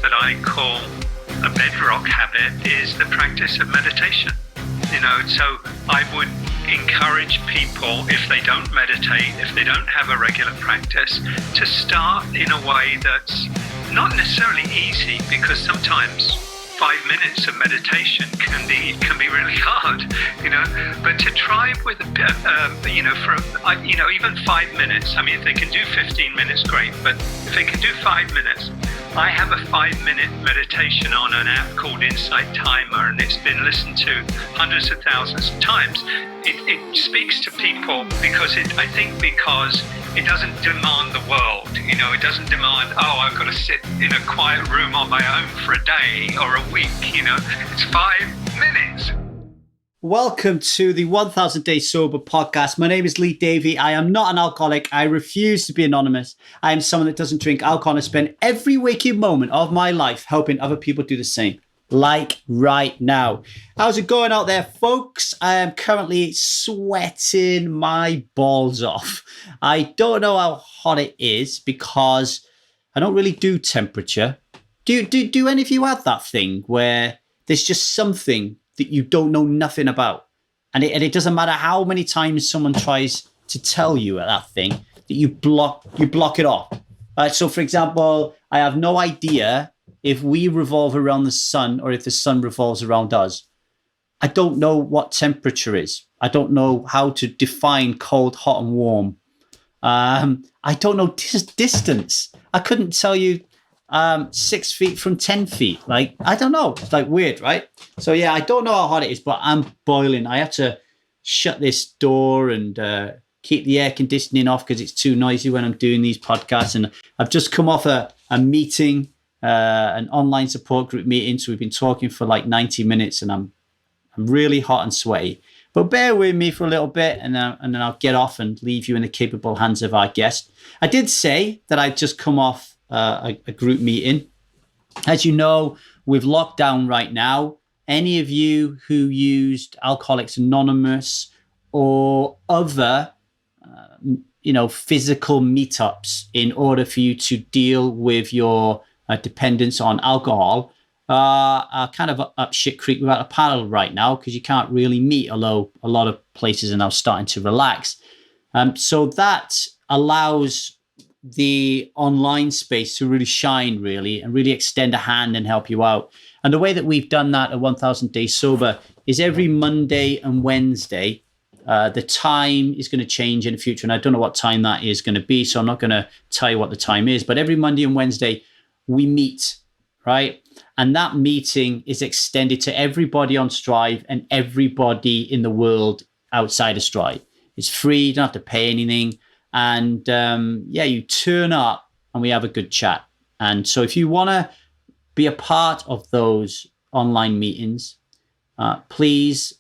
that I call a bedrock habit is the practice of meditation. So I would encourage people, if they don't meditate, if they don't have a regular practice, to start in a way that's not necessarily easy, because sometimes 5 minutes of meditation can be really hard, but to try with even 5 minutes. I mean, if they can do 15 minutes, great, but if they can do 5 minutes, I have a 5-minute meditation on an app called Insight Timer, and it's been listened to hundreds of thousands of times. It speaks to people because it doesn't demand the world. It doesn't demand, I've got to sit in a quiet room on my own for a day or a week. It's 5 minutes. Welcome to the 1000 Day Sober podcast. My name is Lee Davey. I am not an alcoholic. I refuse to be anonymous. I am someone that doesn't drink alcohol and spend every waking moment of my life helping other people do the same. Like right now. How's it going out there, folks? I am currently sweating my balls off. I don't know how hot it is because I don't really do temperature. Do any of you have that thing where there's just something that you don't know nothing about, and it doesn't matter how many times someone tries to tell you that thing, that you block it off? So, for example, I have no idea if we revolve around the sun or if the sun revolves around us. I don't know what temperature is. I don't know how to define cold, hot, and warm. I don't know distance. I couldn't tell you 6 feet from 10 feet. Like, I don't know. It's like weird, right? So yeah, I don't know how hot it is, but I'm boiling. I have to shut this door and keep the air conditioning off because it's too noisy when I'm doing these podcasts. And I've just come off a meeting, an online support group meeting. So we've been talking for like 90 minutes and I'm really hot and sweaty. But bear with me for a little bit and then I'll get off and leave you in the capable hands of our guest. I did say that I'd just come off a group meeting. As you know, with lockdown right now, any of you who used Alcoholics Anonymous or other, physical meetups in order for you to deal with your dependence on alcohol are kind of up shit creek without a paddle right now because you can't really meet, although a lot of places are now starting to relax. So that allows the online space to really shine, really, and really extend a hand and help you out. And the way that we've done that at 1000 Days Sober is every Monday and Wednesday. The time is going to change in the future, and I don't know what time that is going to be, so I'm not going to tell you what the time is. But every Monday and Wednesday, we meet, right? And that meeting is extended to everybody on Strive and everybody in the world outside of Strive. It's free, you don't have to pay anything. And you turn up and we have a good chat. And so if you want to be a part of those online meetings, please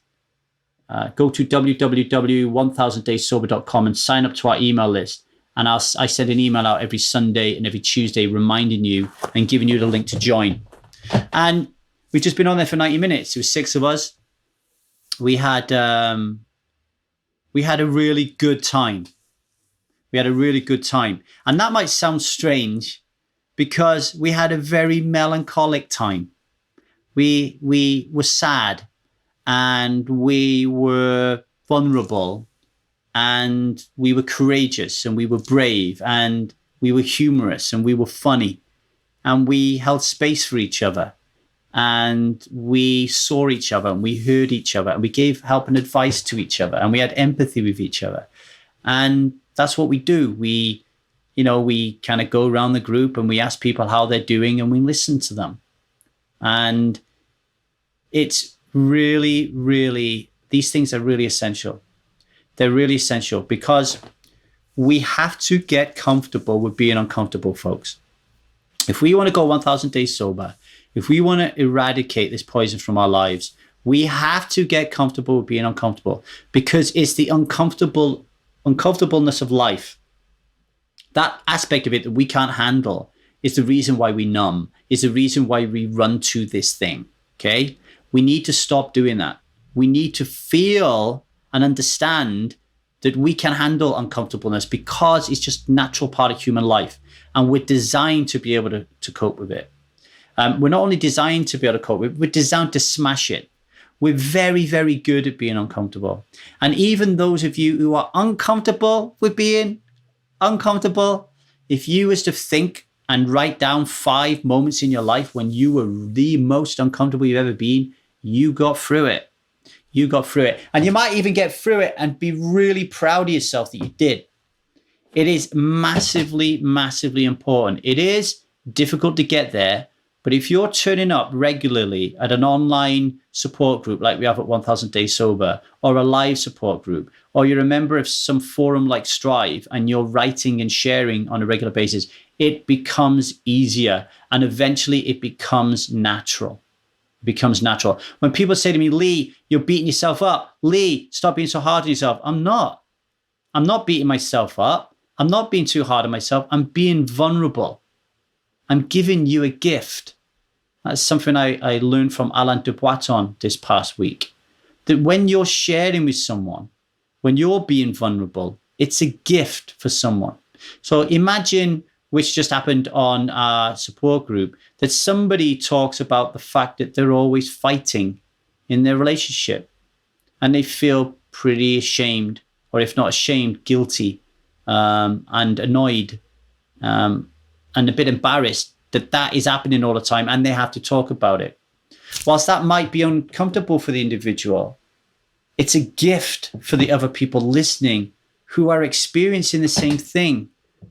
go to www.1000daysober.com and sign up to our email list. And I send an email out every Sunday and every Tuesday reminding you and giving you the link to join. And we've just been on there for 90 minutes. It was 6 of us. We had a really good time. We had a really good time. And that might sound strange because we had a very melancholic time. We were sad and we were vulnerable and we were courageous and we were brave and we were humorous and we were funny and we held space for each other and we saw each other and we heard each other and we gave help and advice to each other and we had empathy with each other. And that's what we do. We kind of go around the group and we ask people how they're doing and we listen to them. And it's really, really, these things are really essential. They're really essential because we have to get comfortable with being uncomfortable, folks. If we want to go 1000 days sober, if we want to eradicate this poison from our lives, we have to get comfortable with being uncomfortable because it's the uncomfortableness of life, that aspect of it that we can't handle, is the reason why we numb, is the reason why we run to this thing, okay? We need to stop doing that. We need to feel and understand that we can handle uncomfortableness because it's just a natural part of human life and we're designed to be able to cope with it. We're not only designed to be able to cope, we're designed to smash it. We're very, very good at being uncomfortable. And even those of you who are uncomfortable with being uncomfortable, if you was to think and write down 5 moments in your life when you were the most uncomfortable you've ever been, you got through it. You got through it. And you might even get through it and be really proud of yourself that you did. It is massively, massively important. It is difficult to get there, but if you're turning up regularly at an online support group like we have at 1000 Days Sober, or a live support group, or you're a member of some forum like Strive and you're writing and sharing on a regular basis, it becomes easier and eventually it becomes natural. It becomes natural. When people say to me, Lee, you're beating yourself up. Lee, stop being so hard on yourself. I'm not. I'm not beating myself up. I'm not being too hard on myself. I'm being vulnerable. I'm giving you a gift. That's something I learned from Alain de Botton this past week. That when you're sharing with someone, when you're being vulnerable, it's a gift for someone. So imagine, which just happened on our support group, that somebody talks about the fact that they're always fighting in their relationship and they feel pretty ashamed, or if not ashamed, guilty, and annoyed, and a bit embarrassed that is happening all the time, and they have to talk about it. Whilst that might be uncomfortable for the individual, it's a gift for the other people listening who are experiencing the same thing,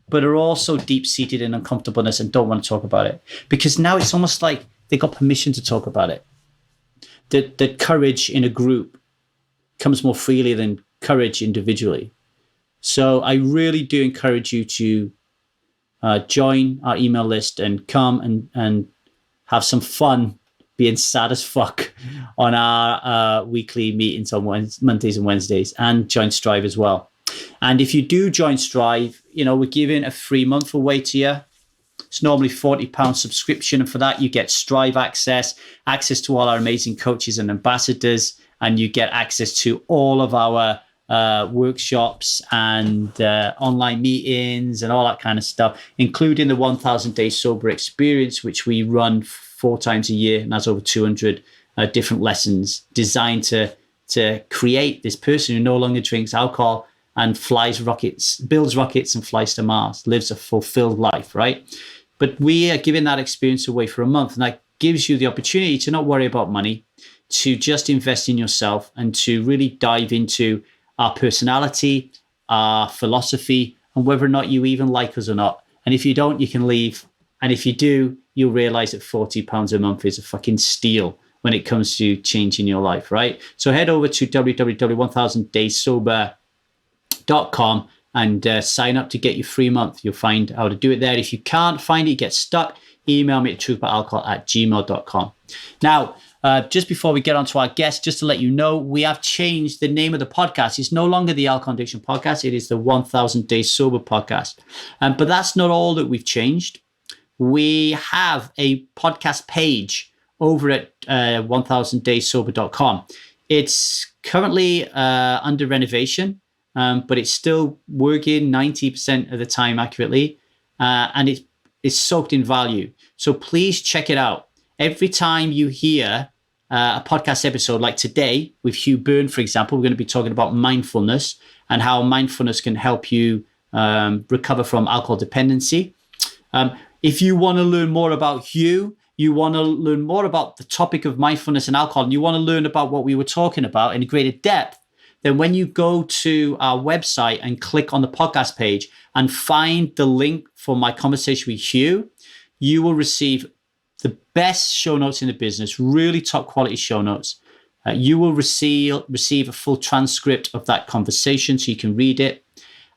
but are also deep-seated in uncomfortableness and don't want to talk about it. Because now it's almost like they got permission to talk about it. That courage in a group comes more freely than courage individually. So I really do encourage you to join our email list and come and have some fun being sad as fuck on our weekly meetings on Mondays and Wednesdays, and join Strive as well. And if you do join Strive, we're giving a free month away to you. It's normally £40 subscription, and for that you get Strive access to all our amazing coaches and ambassadors, and you get access to all of our workshops and online meetings and all that kind of stuff, including the 1000 Days Sober experience, which we run 4 times a year, and has over 200 different lessons designed to create this person who no longer drinks alcohol and builds rockets and flies to Mars, lives a fulfilled life, right? But we are giving that experience away for a month, and that gives you the opportunity to not worry about money, to just invest in yourself and to really dive into our personality, our philosophy, and whether or not you even like us or not. And if you don't, you can leave. And if you do, you'll realize that £40 a month is a fucking steal when it comes to changing your life, right? So head over to www.1000dayssober.com and sign up to get your free month. You'll find how to do it there. If you can't find it, you get stuck, email me at truthboutalcohol@gmail.com. Now, just before we get on to our guest, just to let you know, we have changed the name of the podcast. It's no longer the Alcohol Addiction Podcast. It is the 1000 Days Sober Podcast. But that's not all that we've changed. We have a podcast page over at 1000dayssober.com. It's currently under renovation, but it's still working 90% of the time accurately, and it's soaked in value. So please check it out. Every time you hear a podcast episode like today with Hugh Byrne, for example, we're going to be talking about mindfulness and how mindfulness can help you recover from alcohol dependency. If you want to learn more about Hugh, you want to learn more about the topic of mindfulness and alcohol, and you want to learn about what we were talking about in greater depth, then when you go to our website and click on the podcast page and find the link for my conversation with Hugh, you will receive the best show notes in the business, really top quality show notes. You will receive a full transcript of that conversation so you can read it.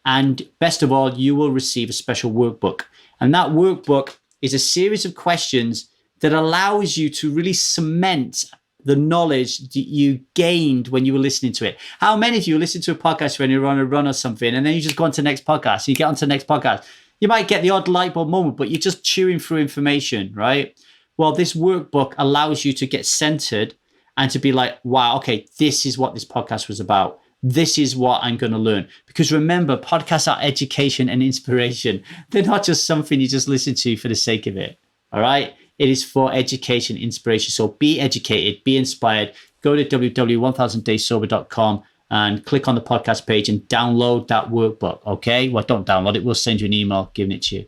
And best of all, you will receive a special workbook. And that workbook is a series of questions that allows you to really cement the knowledge that you gained when you were listening to it. How many of you listen to a podcast when you're on a run or something, and then you just go on to the next podcast, you get on to the next podcast. You might get the odd light bulb moment, but you're just chewing through information, right? Well, this workbook allows you to get centered and to be like, wow, okay, this is what this podcast was about. This is what I'm going to learn. Because remember, podcasts are education and inspiration. They're not just something you just listen to for the sake of it. All right. It is for education, inspiration. So be educated, be inspired. Go to www.1000daysober.com and click on the podcast page and download that workbook, okay? Well, don't download it. We'll send you an email giving it to you.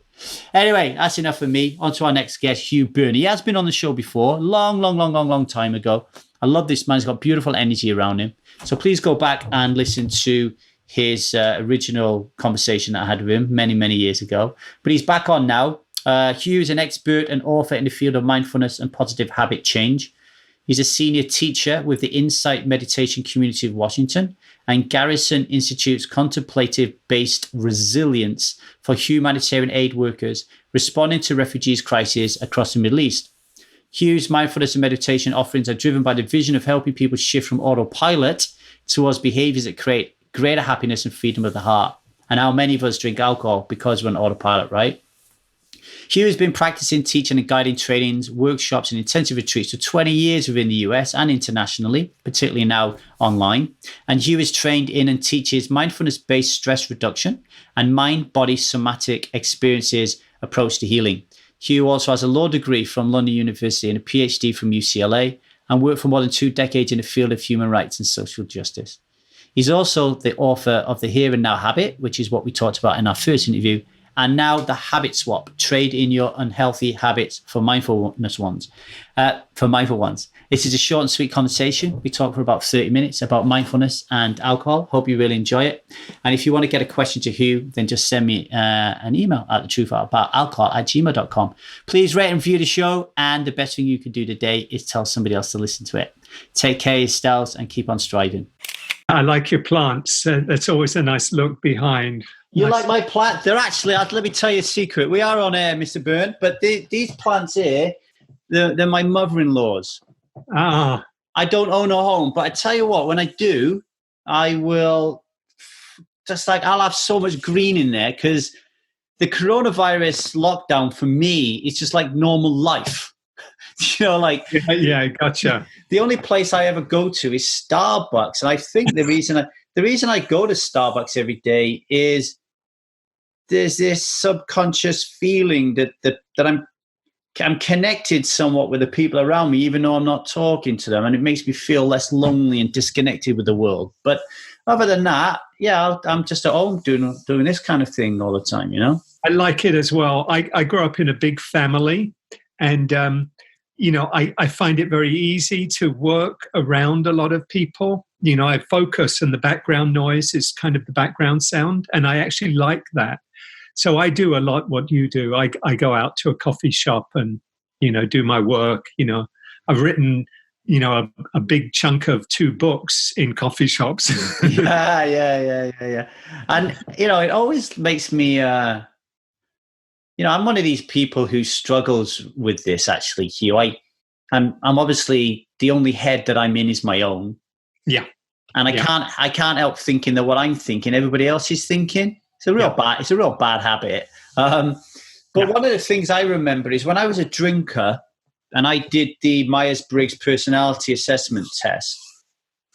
Anyway, that's enough for me. On to our next guest, Hugh Byrne. He has been on the show before, long time ago. I love this man. He's got beautiful energy around him. So please go back and listen to his original conversation that I had with him many years ago. But he's back on now. Hugh is an expert and author in the field of mindfulness and positive habit change. He's a senior teacher with the Insight Meditation Community of Washington and Garrison Institute's Contemplative-Based Resilience for humanitarian aid workers responding to refugees crises across the Middle East. Hugh's mindfulness and meditation offerings are driven by the vision of helping people shift from autopilot towards behaviors that create greater happiness and freedom of the heart. And how many of us drink alcohol because we're on autopilot, right? Hugh has been practicing, teaching and guiding trainings, workshops and intensive retreats for 20 years within the US and internationally, particularly now online. And Hugh is trained in and teaches mindfulness-based stress reduction and mind-body somatic experiences approach to healing. Hugh also has a law degree from London University and a PhD from UCLA and worked for more than 2 decades in the field of human rights and social justice. He's also the author of The Here and Now Habit, which is what we talked about in our first interview, and now the Habit Swap, trade in your unhealthy habits for mindful ones. This is a short and sweet conversation. We talk for about 30 minutes about mindfulness and alcohol. Hope you really enjoy it. And if you want to get a question to Hugh, then just send me an email at thetruthaboutalcohol@gmail.com. Please rate and review the show. And the best thing you can do today is tell somebody else to listen to it. Take care of yourselves and keep on striving. I like your plants. That's always a nice look behind. You like my plant? They're actually, let me tell you a secret. We are on air, Mr. Byrne, but these plants here, they're my mother-in-law's. Ah. I don't own a home, but I tell you what, when I do, I will I'll have so much green in there because the coronavirus lockdown for me is just like normal life. Yeah, gotcha. The only place I ever go to is Starbucks, and I think the reason I go to Starbucks every day is there's this subconscious feeling that I'm connected somewhat with the people around me, even though I'm not talking to them, and it makes me feel less lonely and disconnected with the world. But other than that, yeah, I'm just at home doing this kind of thing all the time. I like it as well. I grew up in a big family, and I find it very easy to work around a lot of people. I focus and the background noise is kind of the background sound. And I actually like that. So I do a lot what you do. I go out to a coffee shop and, do my work. I've written, a big chunk of 2 books in coffee shops. Yeah. And, it always makes me, I'm one of these people who struggles with this, actually, Hugh. I'm obviously the only head that I'm in is my own. Yeah. And I can't help thinking that what I'm thinking, everybody else is thinking. It's a real bad habit. But one of the things I remember is when I was a drinker and I did the Myers-Briggs personality assessment test,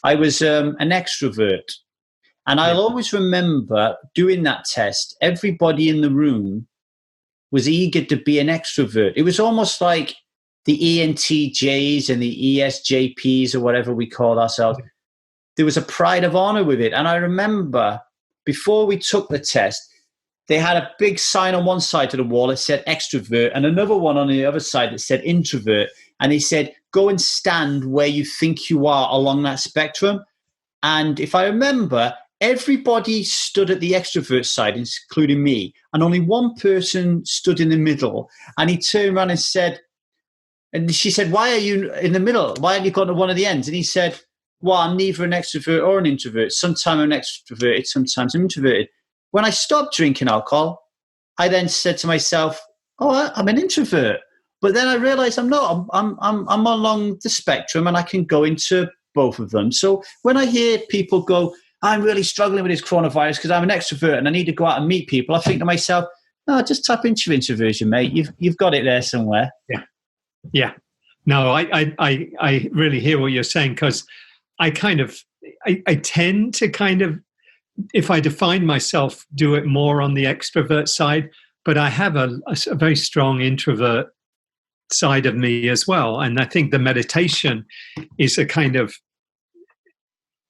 I was an extrovert. And I'll always remember doing that test, everybody in the room was eager to be an extrovert. It was almost like the ENTJs and the ESJPs or whatever we call ourselves. There was a pride of honor with it. And I remember before we took the test, they had a big sign on one side of the wall that said extrovert and another one on the other side that said introvert. And they said, go and stand where you think you are along that spectrum. And if I remember, everybody stood at the extrovert side, including me, and only one person stood in the middle. And he turned around and said, and she said, why are you in the middle? Why haven't you gone to one of the ends? And he said, well, I'm neither an extrovert or an introvert. Sometimes I'm extroverted, sometimes I'm introverted. When I stopped drinking alcohol, I then said to myself, oh, I'm an introvert. But then I realized I'm not. I'm along the spectrum and I can go into both of them. So when I hear people go, I'm really struggling with this coronavirus because I'm an extrovert and I need to go out and meet people, I think to myself, no, just tap into your introversion, mate. You've got it there somewhere. Yeah. No, I really hear what you're saying because I tend to kind of, if I define myself, do it more on the extrovert side, but I have a very strong introvert side of me as well. And I think the meditation is a kind of,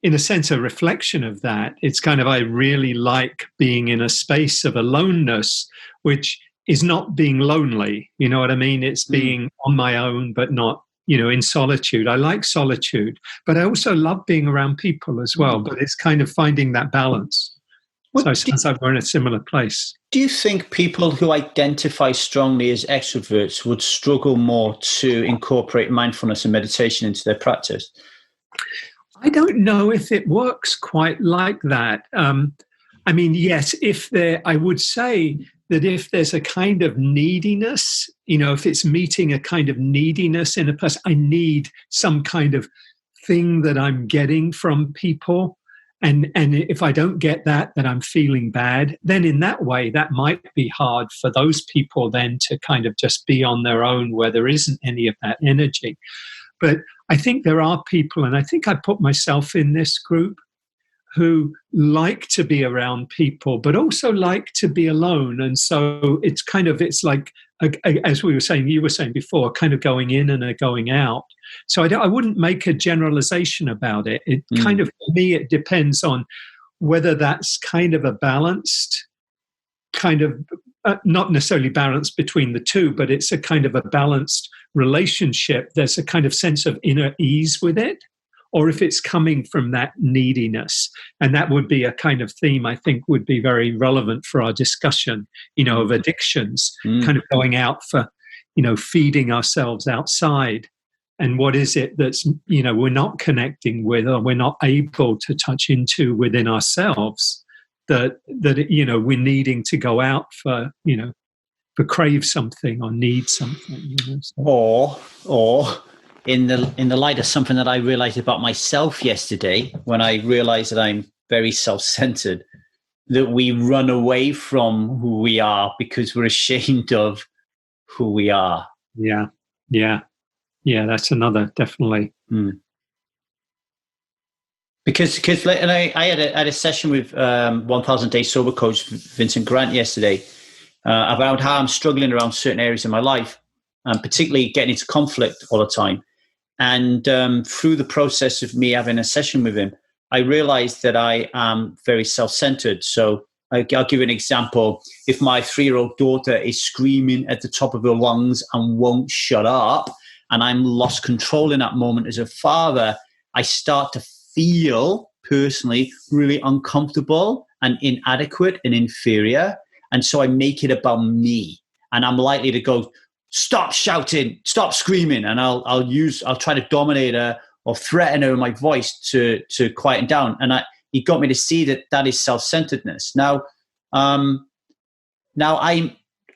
in a sense, a reflection of that. It's kind of, I really like being in a space of aloneness, which is not being lonely. You know what I mean? It's being on my own, but not, in solitude. I like solitude, but I also love being around people as well. But it's kind of finding that balance. So it sounds like we're in a similar place. Do you think people who identify strongly as extroverts would struggle more to incorporate mindfulness and meditation into their practice? I don't know if it works quite like that. I mean, yes, I would say that if there's a kind of neediness, if it's meeting a kind of neediness in a person, I need some kind of thing that I'm getting from people. And if I don't get that, then I'm feeling bad. Then in that way, that might be hard for those people then to kind of just be on their own where there isn't any of that energy. But I think there are people, and I think I put myself in this group, who like to be around people, but also like to be alone. And so it's like, as we were saying, you were saying before, kind of going in and a going out. So I wouldn't make a generalization about it. It kind of, for me, it depends on whether that's kind of a balanced kind of, not necessarily balanced between the two, but it's a kind of a balanced relationship. There's a kind of sense of inner ease with it, or if it's coming from that neediness. And that would be a kind of theme I think would be very relevant for our discussion, of addictions, kind of going out for, feeding ourselves outside. And what is it that's, we're not connecting with, or we're not able to touch into within ourselves, that we're needing to go out for, for crave something or need something. Or in the light of something that I realized about myself yesterday, when I realized that I'm very self-centered, that we run away from who we are because we're ashamed of who we are. Yeah. That's another, definitely. Because and I had a session with 1000 Day Sober coach Vincent Grant yesterday about how I'm struggling around certain areas in my life, and particularly getting into conflict all the time. And through the process of me having a session with him, I realized that I am very self-centered. So I'll give you an example. If my 3-year-old daughter is screaming at the top of her lungs and won't shut up, and I'm lost control in that moment as a father, I start to feel personally really uncomfortable and inadequate and inferior. And so I make it about me. And I'm likely to go, stop shouting, stop screaming. And I'll try to dominate her or threaten her with my voice to quieten down. And he got me to see that is self-centeredness. Now I'm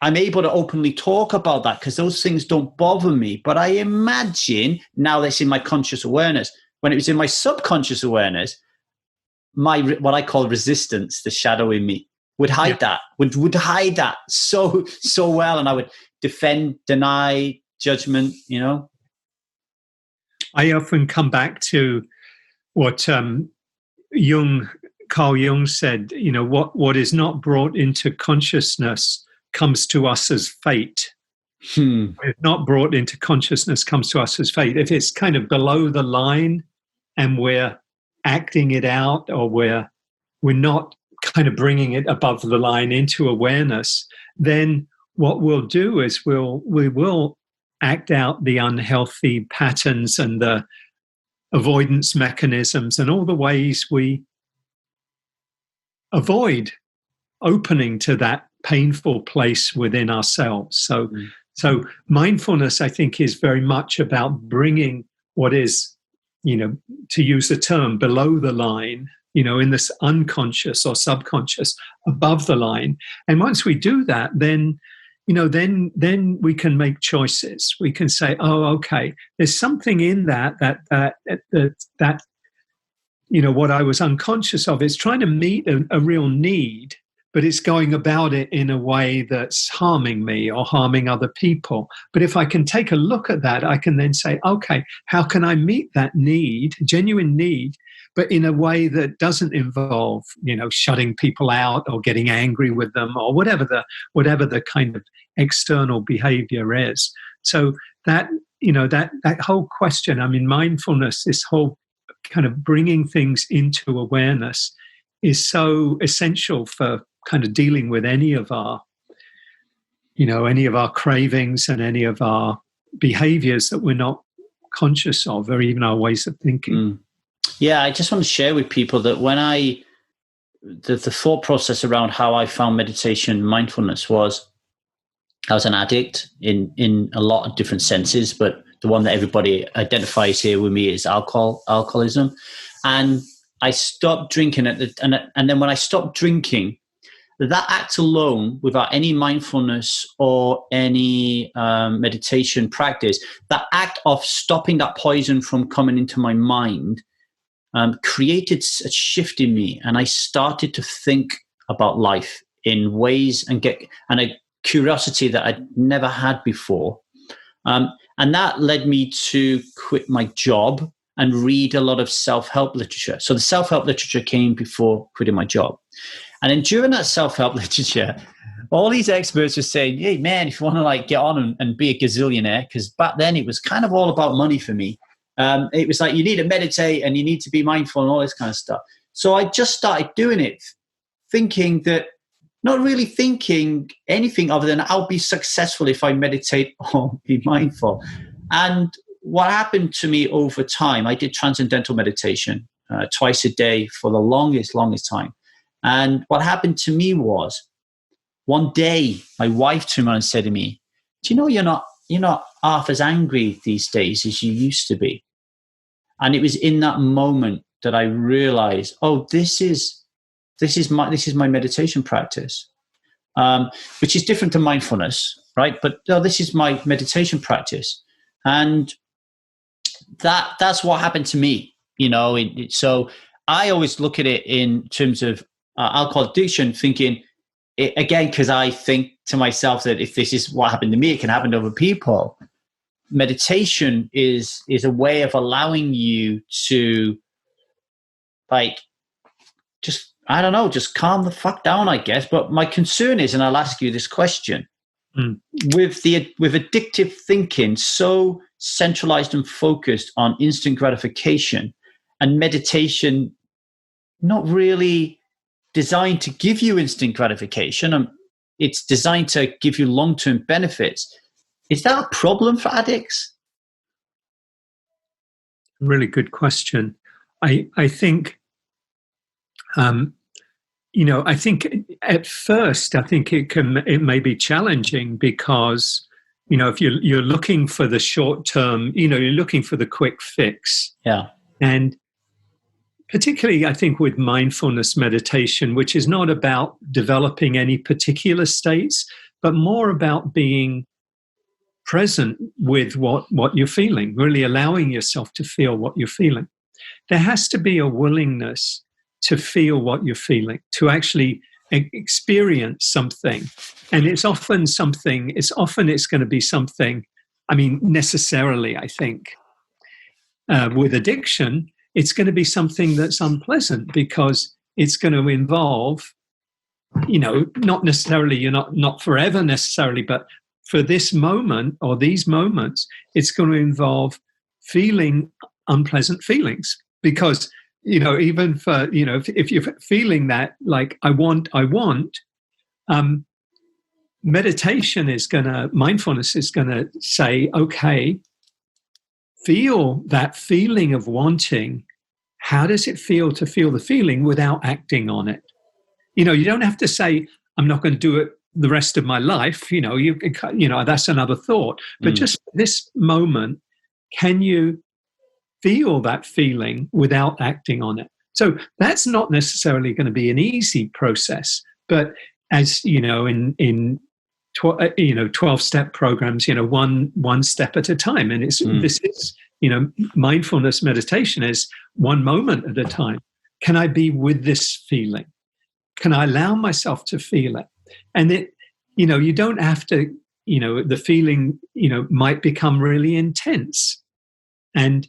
able to openly talk about that because those things don't bother me. But I imagine now that's in my conscious awareness. When it was in my subconscious awareness, what I call resistance, the shadow in me, would hide that, would hide that so well. And I would defend, deny, judgment, I often come back to what Carl Jung said, what is not brought into consciousness comes to us as fate. If not brought into consciousness comes to us as fate. If it's kind of below the line and we're acting it out, or we're not kind of bringing it above the line into awareness, then what we'll do is we will act out the unhealthy patterns and the avoidance mechanisms and all the ways we avoid opening to that painful place within ourselves. So mindfulness, I think, is very much about bringing what is, to use the term, below the line, in this unconscious or subconscious, above the line. And once we do that, then we can make choices. We can say, oh, okay, there's something in that what I was unconscious of is trying to meet a real need, but it's going about it in a way that's harming me or harming other people. But if I can take a look at that, I can then say, okay, how can I meet that need, genuine need, but in a way that doesn't involve, shutting people out or getting angry with them or whatever the kind of external behavior is. So that, that whole question, I mean, mindfulness, this whole kind of bringing things into awareness is so essential for kind of dealing with any of our cravings and any of our behaviors that we're not conscious of, or even our ways of thinking. Yeah, I just want to share with people that when the thought process around how I found meditation, mindfulness was, I was an addict in a lot of different senses, but the one that everybody identifies here with me is alcoholism. And I stopped drinking and then when I stopped drinking, that act alone, without any mindfulness or any meditation practice, that act of stopping that poison from coming into my mind created a shift in me. And I started to think about life in ways and a curiosity that I'd never had before. And that led me to quit my job and read a lot of self-help literature. So the self-help literature came before quitting my job. And then during that self-help literature, all these experts were saying, hey, man, if you want to get on and be a gazillionaire, because back then it was kind of all about money for me. It was like, you need to meditate and you need to be mindful and all this kind of stuff. So I just started doing it, not really thinking anything other than I'll be successful if I meditate or be mindful. And what happened to me over time, I did transcendental meditation twice a day for the longest time. And what happened to me was, one day my wife turned around and said to me, do you know you're not half as angry these days as you used to be? And it was in that moment that I realized, oh, this is my meditation practice, which is different to mindfulness, right? But no, this is my meditation practice. And that's what happened to me, so I always look at it in terms of alcohol addiction, thinking, again, because I think to myself that if this is what happened to me, it can happen to other people. Meditation is a way of allowing you to, just calm the fuck down, I guess. But my concern is, and I'll ask you this question, with addictive thinking so centralized and focused on instant gratification, and meditation not really designed to give you instant gratification, it's designed to give you long-term benefits. Is that a problem for addicts? Really good question. I think, I think at first, it may be challenging because, if you're looking for the short term, you're looking for the quick fix. Yeah. And particularly, I think, with mindfulness meditation, which is not about developing any particular states, but more about being present with what you're feeling, really allowing yourself to feel what you're feeling. There has to be a willingness to feel what you're feeling, to actually experience something. And it's often going to be something, necessarily, I think, with addiction, it's going to be something that's unpleasant because it's going to involve, not necessarily, you're not forever necessarily, but for this moment or these moments, it's going to involve feeling unpleasant feelings because, even for, if you're feeling that, like, I want, mindfulness is going to say, okay, feel that feeling of wanting. How does it feel to feel the feeling without acting on it? You don't have to say, I'm not going to do it the rest of my life. That's another thought. But just this moment, can you feel that feeling without acting on it? So that's not necessarily going to be an easy process. But as in 12-step programs, one step at a time. And this is, mindfulness meditation is one moment at a time. Can I be with this feeling? Can I allow myself to feel it? And it, you don't have to, the feeling, might become really intense. And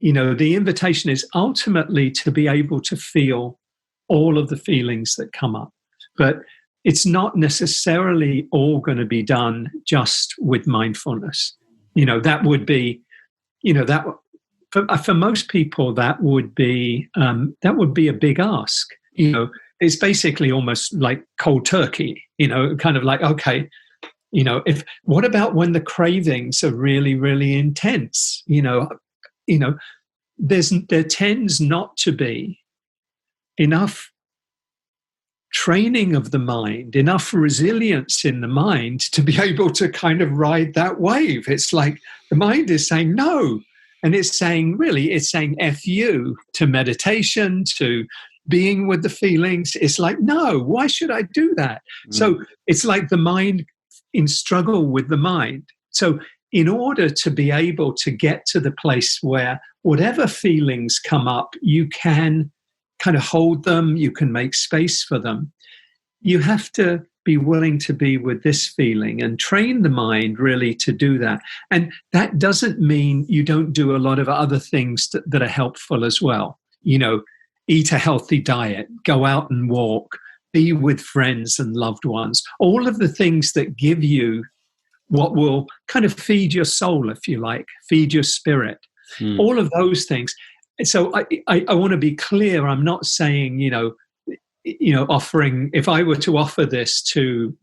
the invitation is ultimately to be able to feel all of the feelings that come up. But it's not necessarily all going to be done just with mindfulness. That would be, that for most people, that would be a big ask. It's basically almost like cold turkey, kind of like, okay, what about when the cravings are really, really intense? There tends not to be enough training of the mind, enough resilience in the mind to be able to kind of ride that wave. It's like the mind is saying no. And it's saying F you to meditation, to being with the feelings. It's like, no, why should I do that? So it's like the mind in struggle with the mind. So in order to be able to get to the place where whatever feelings come up, you can kind of hold them, you can make space for them. You have to be willing to be with this feeling and train the mind really to do that. And that doesn't mean you don't do a lot of other things that are helpful as well. Eat a healthy diet, go out and walk, be with friends and loved ones. All of the things that give you what will kind of feed your soul, if you like, feed your spirit. All of those things. So I want to be clear. I'm not saying, offering, if I were to offer this to,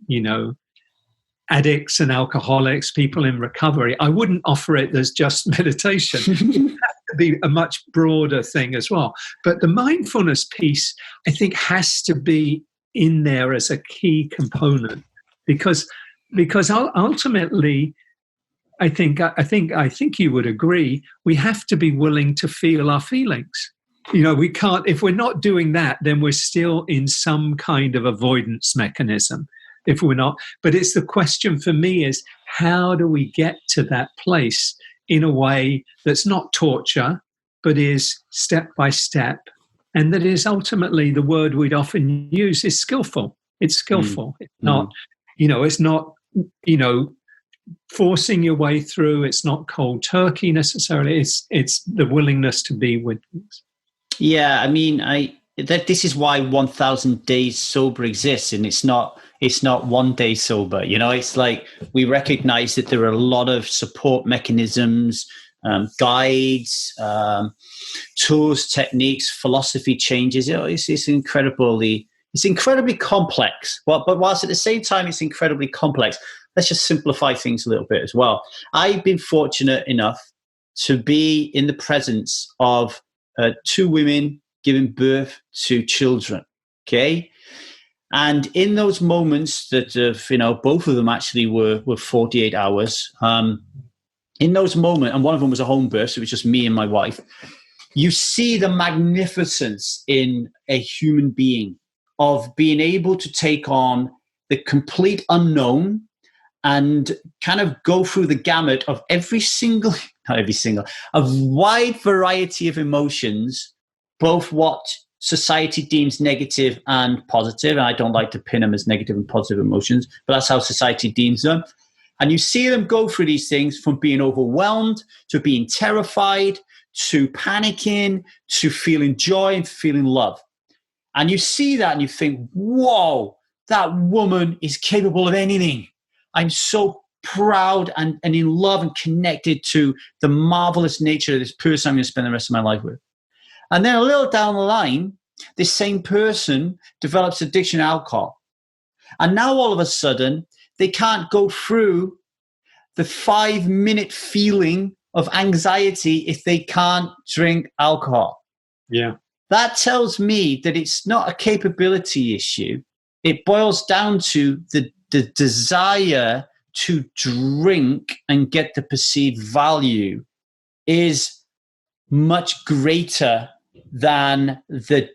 addicts and alcoholics, people in recovery, I wouldn't offer it as just meditation. It has to be a much broader thing as well. But the mindfulness piece, I think, has to be in there as a key component because ultimately, I think you would agree, we have to be willing to feel our feelings. We can't, if we're not doing that, then we're still in some kind of avoidance mechanism. If we're not, but it's the question for me is, how do we get to that place in a way that's not torture, but is step by step, and that is ultimately the word we'd often use is skillful. It's skillful. It's not, it's not, forcing your way through. It's not cold turkey necessarily. It's the willingness to be with things. Yeah, I mean, this is why 1,000 days sober exists, and it's not 1 day sober. It's like we recognize that there are a lot of support mechanisms, guides, tools, techniques, philosophy changes. It's incredibly complex. But whilst at the same time it's incredibly complex, let's just simplify things a little bit as well. I've been fortunate enough to be in the presence of 2 women giving birth to children. Okay. And in those moments that, both of them actually were 48 hours, in those moments, and one of them was a home birth, so it was just me and my wife, you see the magnificence in a human being of being able to take on the complete unknown and kind of go through the gamut of a wide variety of emotions, both what society deems negative and positive. And I don't like to pin them as negative and positive emotions, but that's how society deems them. And you see them go through these things from being overwhelmed to being terrified to panicking to feeling joy and feeling love. And you see that and you think, whoa, that woman is capable of anything. I'm so proud and in love and connected to the marvelous nature of this person I'm going to spend the rest of my life with. And then a little down the line, this same person develops addiction to alcohol. And now all of a sudden, they can't go through the 5-minute feeling of anxiety if they can't drink alcohol. Yeah. That tells me that it's not a capability issue. It boils down to the desire to drink and get the perceived value is much greater than the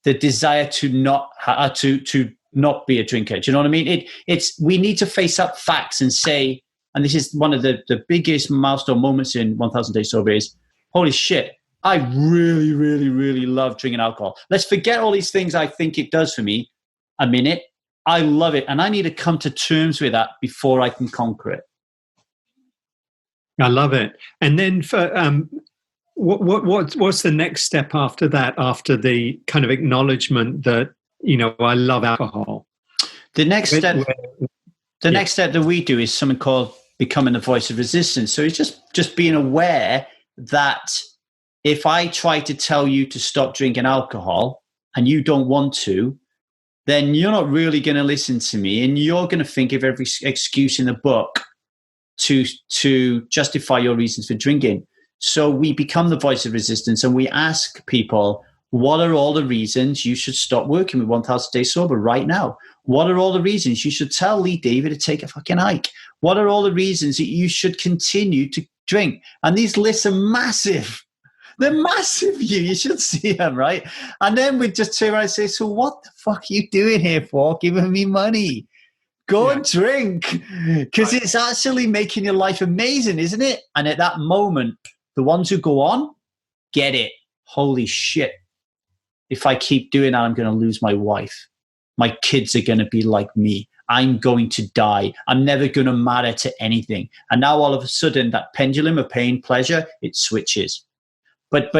desire to not to not be a drinker. Do you know what I mean? We need to face up facts and say, and this is one of the biggest milestone moments in 1,000 Days Sober is, holy shit, I really, really, really love drinking alcohol. Let's forget all these things I think it does for me a minute. I love it, and I need to come to terms with that before I can conquer it. I love it. And then for what's the next step after that? After the kind of acknowledgement that I love alcohol. The next step that we do is something called becoming the voice of resistance. So it's just being aware that if I try to tell you to stop drinking alcohol and you don't want to, then you're not really going to listen to me, and you're going to think of every excuse in the book to justify your reasons for drinking. So we become the voice of resistance, and we ask people, what are all the reasons you should stop working with 1000 Days Sober right now? What are all the reasons you should tell Lee David to take a fucking hike? What are all the reasons that you should continue to drink? And these lists are massive. They're massive, you should see them, right? And then we just turn around and say, so what the fuck are you doing here for, giving me money? Go and drink, because it's actually making your life amazing, isn't it? And at that moment, the ones who go on get it. Holy shit. If I keep doing that, I'm going to lose my wife. My kids are going to be like me. I'm going to die. I'm never going to matter to anything. And now all of a sudden, that pendulum of pain, pleasure, it switches. But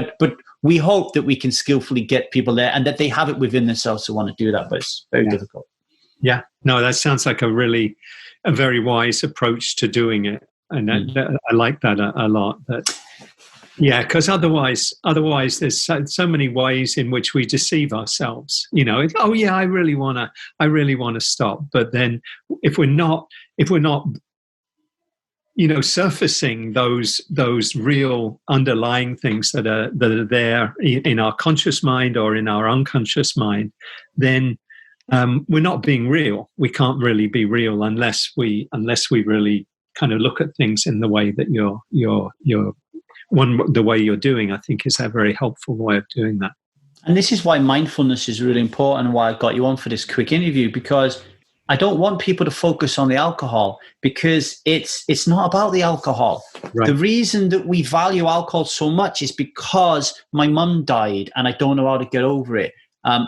we hope that we can skillfully get people there and that they have it within themselves to want to do that, but it's very difficult. Yeah, no, that sounds like a very wise approach to doing it. And I like that a lot. Because otherwise there's so many ways in which we deceive ourselves. I really want to stop. But then if we're not surfacing those real underlying things that are there in our conscious mind or in our unconscious mind, then we're not being real. We can't really be real unless we really kind of look at things in the way that the way you're doing. I think is a very helpful way of doing that. And this is why mindfulness is really important, and why I got you on for this quick interview, because I don't want people to focus on the alcohol, because it's not about the alcohol. Right. The reason that we value alcohol so much is because my mum died and I don't know how to get over it.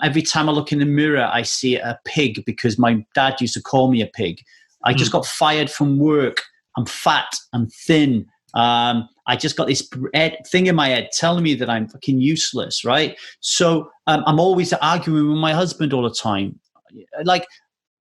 Every time I look in the mirror, I see a pig, because my dad used to call me a pig. I just got fired from work. I'm fat. I'm thin. I just got this thing in my head telling me that I'm fucking useless, right? So I'm always arguing with my husband all the time. Like,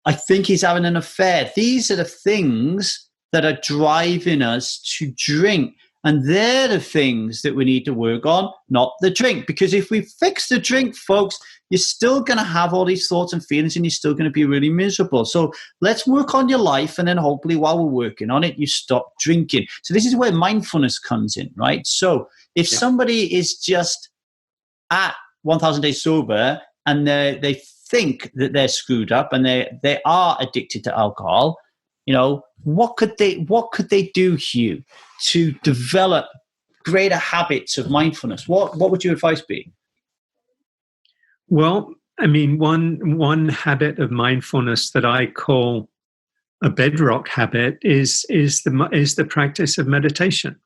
I think he's having an affair. These are the things that are driving us to drink. And they're the things that we need to work on, not the drink. Because if we fix the drink, folks, you're still going to have all these thoughts and feelings, and you're still going to be really miserable. So let's work on your life. And then hopefully while we're working on it, you stop drinking. So this is where mindfulness comes in, right? So if somebody is just at 1000 Days Sober and they think that they're screwed up and they are addicted to alcohol, what could they do, Hugh, to develop greater habits of mindfulness? What would your advice be? Well, I mean, one habit of mindfulness that I call a bedrock habit is the practice of meditation.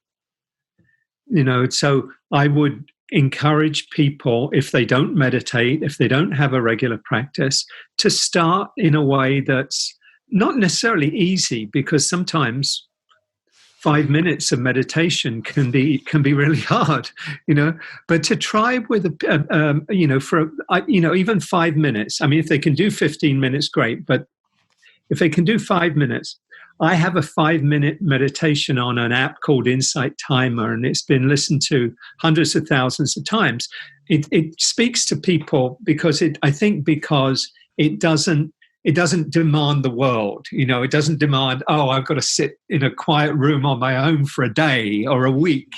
So I would encourage people, if they don't meditate, if they don't have a regular practice, to start in a way that's not necessarily easy, because sometimes 5 minutes of meditation can be really hard, but to try with even 5 minutes. I mean, if they can do 15 minutes, great. But if they can do 5 minutes, I have a 5-minute meditation on an app called Insight Timer, and it's been listened to hundreds of thousands of times. It speaks to people because it doesn't demand the world. It doesn't demand, I've got to sit in a quiet room on my own for a day or a week.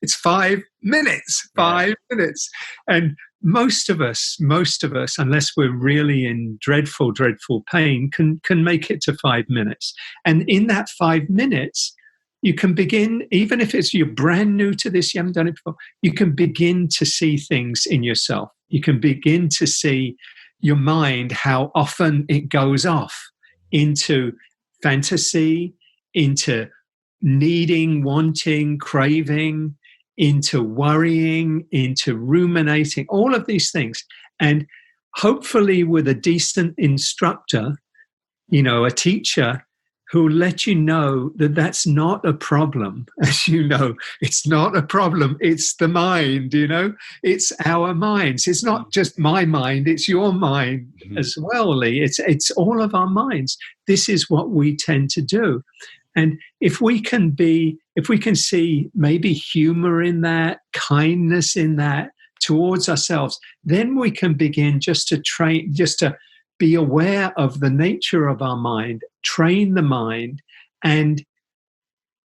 It's 5 minutes, 5 minutes. And most of us, unless we're really in dreadful, dreadful pain, can make it to 5 minutes. And in that 5 minutes, you can begin, even if you're brand new to this, you haven't done it before, you can begin to see things in yourself. You can begin to see your mind, how often it goes off into fantasy, into needing, wanting, craving, into worrying, into ruminating, all of these things. And hopefully with a decent instructor, a teacher who will let you know that that's not a problem. As you know, it's not a problem. It's the mind, it's our minds. It's not just my mind, it's your mind as well, Lee. It's all of our minds. This is what we tend to do. And if we can see maybe humor in that, kindness in that towards ourselves, then we can begin just to be aware of the nature of our mind, train the mind, and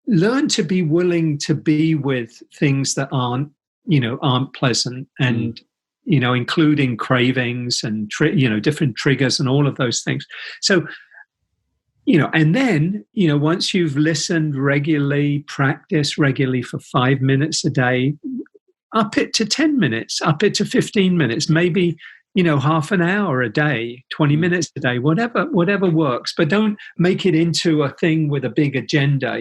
learn to be willing to be with things that aren't pleasant, and including cravings and different triggers and all of those things. So and then once you've listened regularly, practice regularly for 5 minutes a day, up it to 10 minutes, up it to 15 minutes, maybe half an hour a day, 20 minutes a day, whatever works. But don't make it into a thing with a big agenda.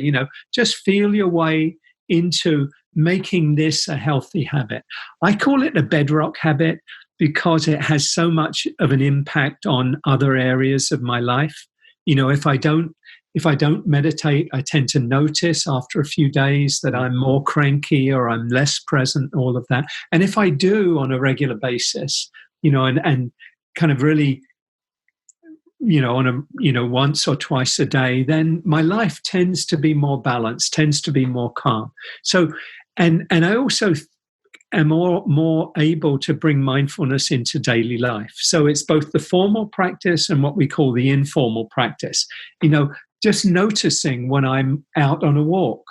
Just feel your way into making this a healthy habit. I call it a bedrock habit because it has so much of an impact on other areas of my life. If I don't meditate, I tend to notice after a few days that I'm more cranky or I'm less present, all of that. And if I do on a regular basis, and kind of really, on a, once or twice a day, then my life tends to be more balanced, tends to be more calm. So, and I also am more able to bring mindfulness into daily life. So it's both the formal practice and what we call the informal practice. Just noticing when I'm out on a walk,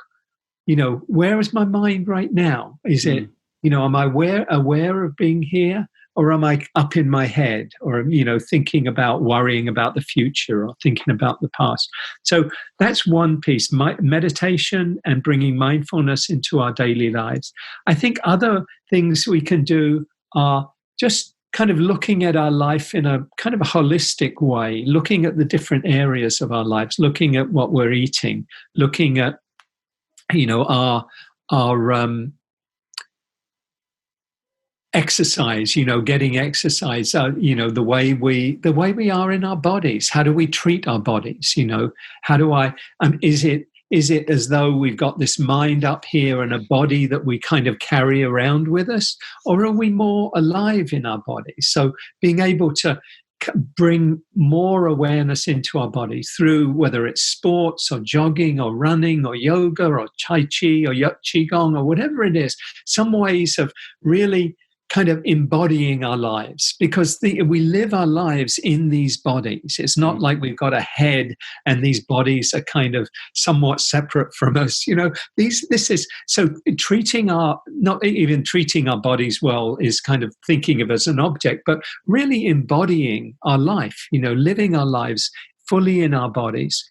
where is my mind right now? Is it, am I aware of being here? Or am I up in my head, or thinking about, worrying about the future, or thinking about the past? So that's one piece: meditation and bringing mindfulness into our daily lives. I think other things we can do are just kind of looking at our life in a kind of a holistic way, looking at the different areas of our lives, looking at what we're eating, looking at our exercise, getting exercise, the way we are in our bodies. How do we treat our bodies? How do I, is it as though we've got this mind up here and a body that we kind of carry around with us? Or are we more alive in our bodies? So being able to bring more awareness into our bodies through whether it's sports or jogging or running or yoga or tai chi or qigong or whatever it is, some ways of really kind of embodying our lives, because we live our lives in these bodies. It's not like we've got a head and these bodies are kind of somewhat separate from us. This is so not even treating our bodies well is kind of thinking of as an object, but really embodying our life, living our lives fully in our bodies,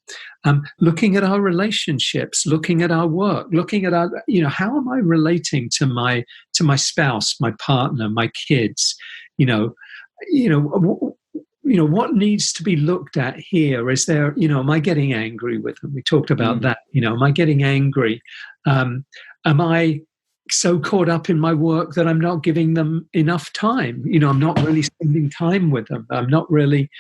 looking at our relationships, looking at our work, looking at our, how am I relating to my spouse, my partner, my kids, what needs to be looked at here? Is there, am I getting angry with them? We talked about that, am I getting angry? Am I so caught up in my work that I'm not giving them enough time? I'm not really spending time with them. I'm not really,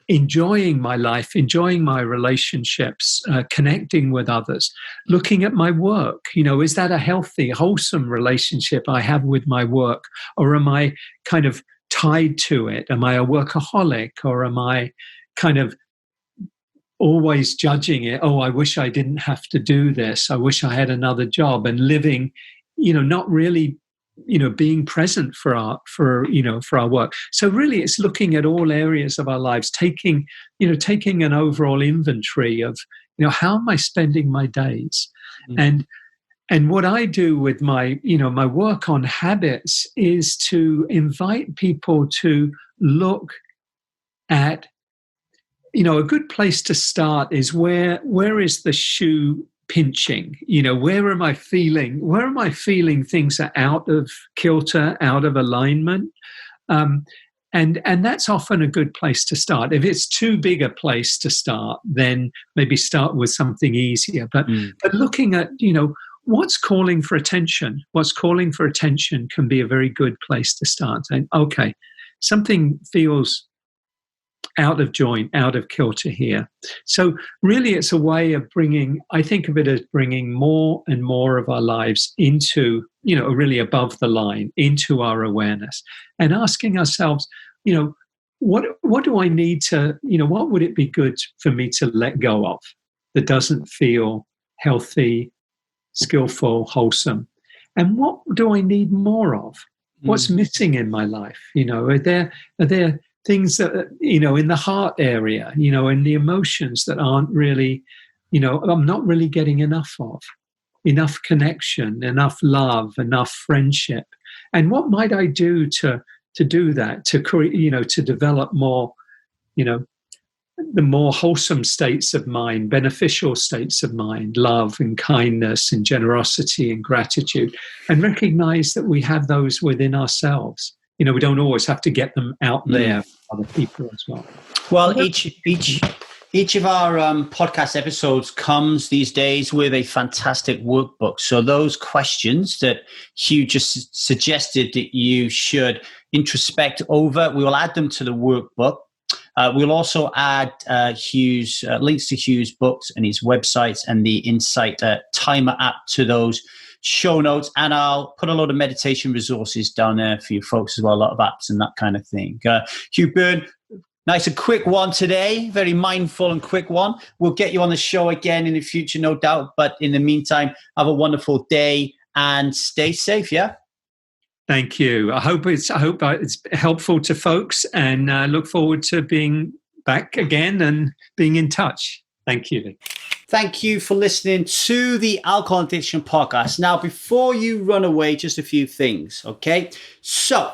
enjoying my life, enjoying my relationships, connecting with others, looking at my work. Is that a healthy, wholesome relationship I have with my work? Or am I kind of tied to it? Am I a workaholic? Or am I kind of always judging it? Oh, I wish I didn't have to do this. I wish I had another job, and living, not really being present for our work. So really it's looking at all areas of our lives, taking an overall inventory of, how am I spending my days? And what I do with my work on habits is to invite people to look at, a good place to start is where is the shoe pinching? Where am I feeling things are out of kilter, out of alignment? And that's often a good place to start. If it's too big a place to start, then maybe start with something easier. But looking at, what's calling for attention? What's calling for attention can be a very good place to start. Saying, okay, something feels out of joint, out of kilter here. So really it's a way of I think of it as bringing more and more of our lives into, really above the line, into our awareness, and asking ourselves, what do I need to, what would it be good for me to let go of that doesn't feel healthy, skillful, wholesome? And what do I need more of? What's missing in my life? Are there things that, in the heart area, in the emotions that aren't really, I'm not really getting enough of, enough connection, enough love, enough friendship. And what might I do to do that, to create, to develop more, the more wholesome states of mind, beneficial states of mind, love and kindness and generosity and gratitude, and recognize that we have those within ourselves. We don't always have to get them out there for other people as well. Well, each of our podcast episodes comes these days with a fantastic workbook. So those questions that Hugh just suggested that you should introspect over, we will add them to the workbook. We'll also add Hugh's links to Hugh's books and his websites and the Insight Timer app to those show notes, and I'll put a lot of meditation resources down there for you folks as well, a lot of apps and that kind of thing. Hugh Byrne, nice and quick one today, very mindful and quick one. We'll get you on the show again in the future, no doubt, but in the meantime, have a wonderful day and stay safe, yeah? Thank you. I hope it's helpful to folks, and look forward to being back again and being in touch. Thank you. Thank you for listening to the Alcohol Addiction Podcast. Now, before you run away, just a few things, okay? So,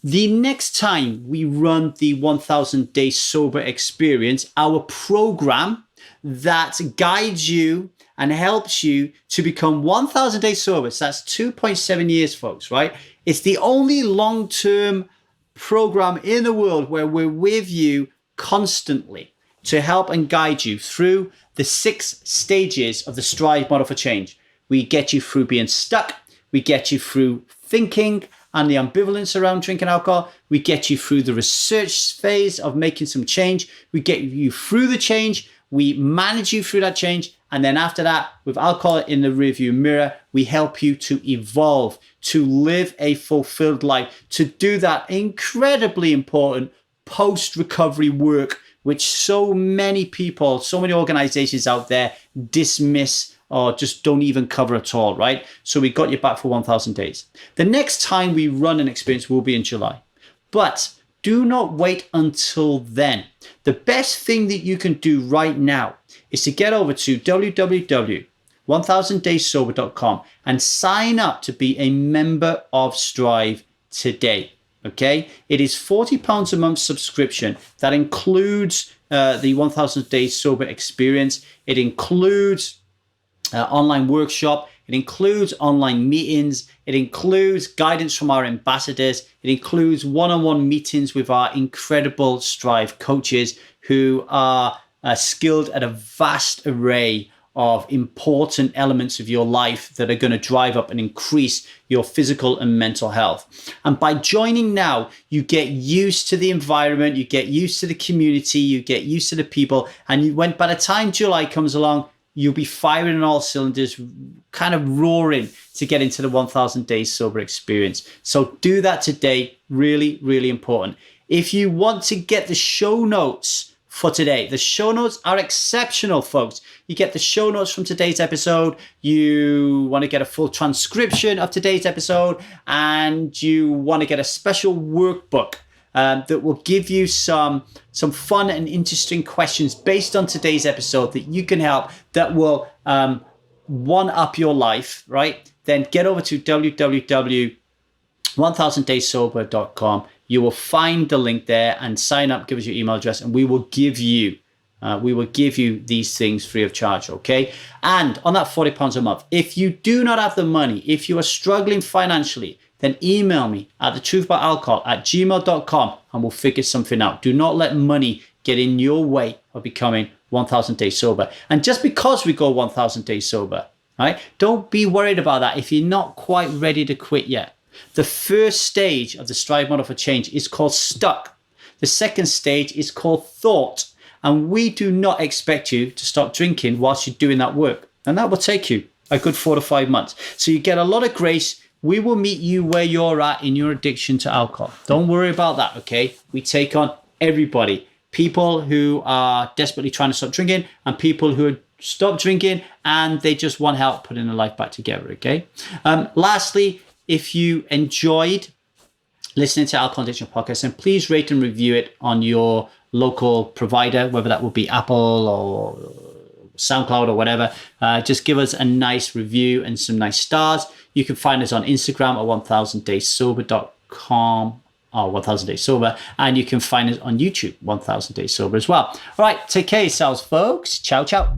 the next time we run the 1000 Day Sober Experience, our program that guides you and helps you to become 1000 days sober. So that's 2.7 years, folks, right? It's the only long-term program in the world where we're with you constantly to help and guide you through the 6 stages of the Strive model for change. We get you through being stuck. We get you through thinking and the ambivalence around drinking alcohol. We get you through the research phase of making some change. We get you through the change. We manage you through that change. And then after that, with alcohol in the rearview mirror, we help you to evolve, to live a fulfilled life, to do that incredibly important post-recovery work, which so many people, so many organizations out there dismiss or just don't even cover at all, right? So we got you back for 1000 days. The next time we run an experience will be in July. But do not wait until then. The best thing that you can do right now is to get over to www.1000dayssober.com and sign up to be a member of Strive today. Okay, it is £40 a month subscription. That includes the 1000 Days Sober Experience. It includes online workshop. It includes online meetings. It includes guidance from our ambassadors. It includes one-on-one meetings with our incredible Strive coaches who are skilled at a vast array of important elements of your life that are going to drive up and increase your physical and mental health. And by joining now, you get used to the environment, you get used to the community, you get used to the people, and by the time July comes along, you'll be firing on all cylinders, kind of roaring to get into the 1000 Days Sober Experience. So do that today. Really, really important. If you want to get the show notes for today, the show notes are exceptional, folks. You get the show notes from today's episode. You want to get a full transcription of today's episode, and you want to get a special workbook that will give you some fun and interesting questions based on today's episode that you can help, that will one-up your life, right? Then get over to www.1000dayssober.com. You will find the link there and sign up, give us your email address, and we will give you these things free of charge, okay? And on that £40 a month, if you do not have the money, if you are struggling financially, then email me at thetruthaboutalcohol@gmail.com and we'll figure something out. Do not let money get in your way of becoming 1000 days sober. And just because we go 1000 days sober, right? Don't be worried about that if you're not quite ready to quit yet. The first stage of the Strive model for change is called stuck. The second stage is called thought. And we do not expect you to stop drinking whilst you're doing that work. And that will take you a good 4 to 5 months. So you get a lot of grace. We will meet you where you're at in your addiction to alcohol. Don't worry about that, okay? We take on everybody. People who are desperately trying to stop drinking and people who are stopped drinking and they just want help putting their life back together, okay? Lastly, if you enjoyed listening to Alcohol Addiction Podcast, then please rate and review it on your local provider, whether that would be Apple or SoundCloud or whatever. Just give us a nice review and some nice stars. You can find us on Instagram at 1000daysober.com or 1000 Days Sober, and you can find us on YouTube, 1000 Days Sober as well. All right, take care of yourselves, folks. Ciao, ciao.